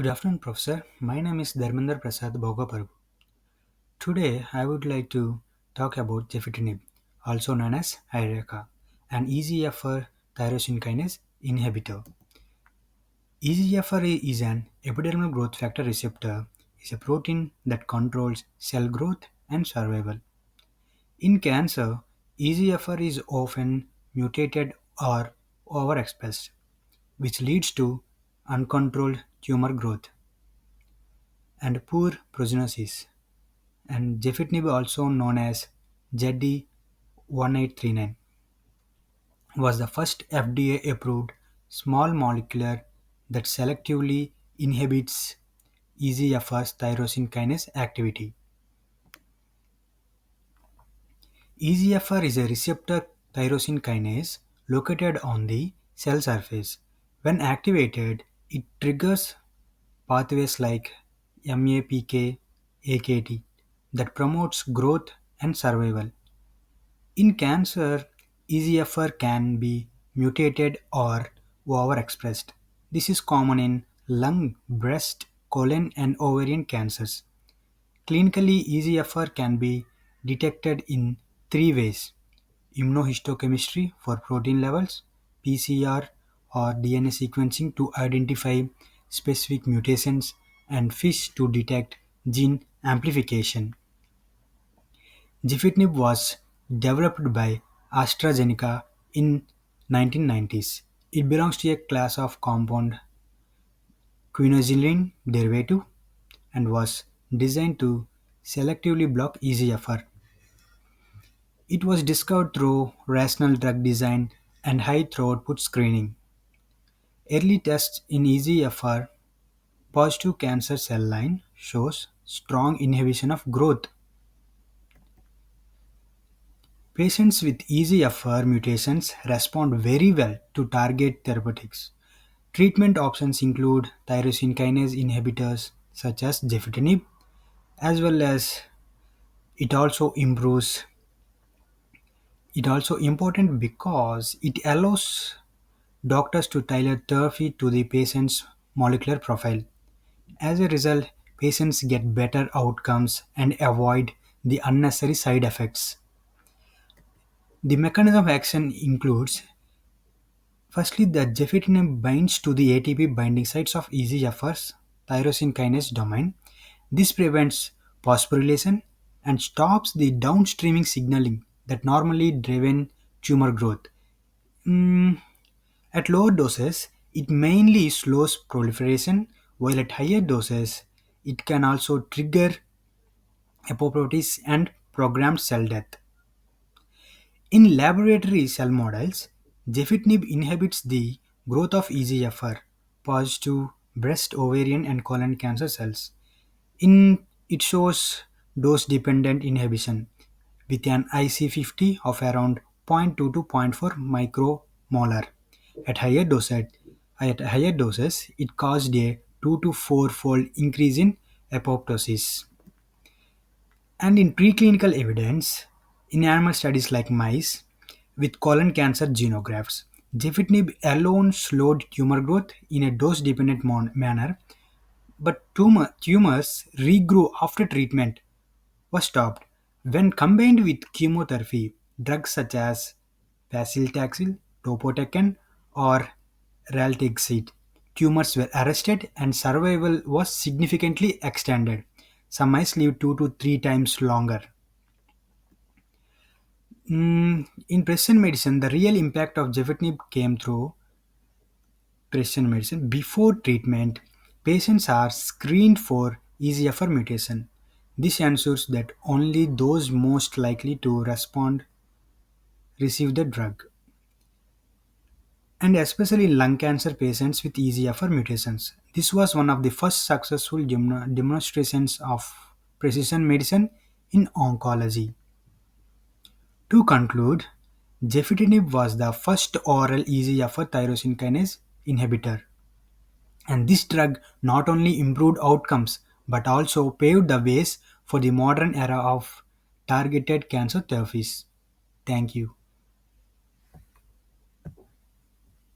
Good afternoon, Professor. My name is Dharmender Prasad Bhogaparu. Today, I would like to talk about GEFITINIB, also known as Iressa, an EGFR tyrosine kinase inhibitor. EGFR is an epidermal growth factor receptor, is a protein that controls cell growth and survival. In cancer, EGFR is often mutated or overexpressed, which leads to uncontrolled tumor growth and poor prognosis. And gefitinib, also known as ZD1839, was the first FDA-approved small molecule that selectively inhibits EGFR's tyrosine kinase activity. EGFR is a receptor tyrosine kinase located on the cell surface. When activated, it triggers pathways like MAPK, AKT that promotes growth and survival. In cancer, EGFR can be mutated or overexpressed. This is common in lung, breast, colon, and ovarian cancers. Clinically, EGFR can be detected in three ways: immunohistochemistry for protein levels, PCR or DNA sequencing to identify specific mutations, and FISH to detect gene amplification. Gefitinib was developed by AstraZeneca in 1990s. It belongs to a class of compound quinoline derivative and was designed to selectively block EGFR. It was discovered through rational drug design and high throughput screening. Early tests in EGFR positive cancer cell line shows strong inhibition of growth. Patients with EGFR mutations respond very well to target therapeutics. Treatment options include tyrosine kinase inhibitors such as gefitinib, as well as it also improves. It also important because it allows doctors to tailor therapy to the patient's molecular profile. As a result, patients get better outcomes and avoid the unnecessary side effects. The mechanism of action includes: firstly, the gefitinib binds to the ATP binding sites of EGFR's tyrosine kinase domain. This prevents phosphorylation and stops the downstreaming signaling that normally driven tumor growth. Mm, at lower doses, it mainly slows proliferation, while at higher doses, it can also trigger apoptosis and programmed cell death. In laboratory cell models, gefitinib inhibits the growth of EGFR positive breast, ovarian, and colon cancer cells. In it shows dose-dependent inhibition with an IC50 of around zero point 0.2 to zero point 0.4 micromolar. At higher doses, it caused a 2 to 4-fold increase in apoptosis. And in preclinical evidence, in animal studies like mice with colon cancer xenografts, gefitinib alone slowed tumor growth in a dose-dependent manner, but tumors regrew after treatment was stopped. When combined with chemotherapy, drugs such as paclitaxel, topotecan, or raltegid, tumors were arrested and survival was significantly extended. Some mice lived 2 to 3 times longer. In precision medicine, the real impact of gefitinib came through precision medicine. Before treatment, patients are screened for EGFR mutation. This ensures that only those most likely to respond receive the drug, and especially lung cancer patients with EGFR mutations. This was one of the first successful demonstrations of precision medicine in oncology. To conclude, gefitinib was the first oral EGFR tyrosine kinase inhibitor, and this drug not only improved outcomes but also paved the ways for the modern era of targeted cancer therapies. Thank you.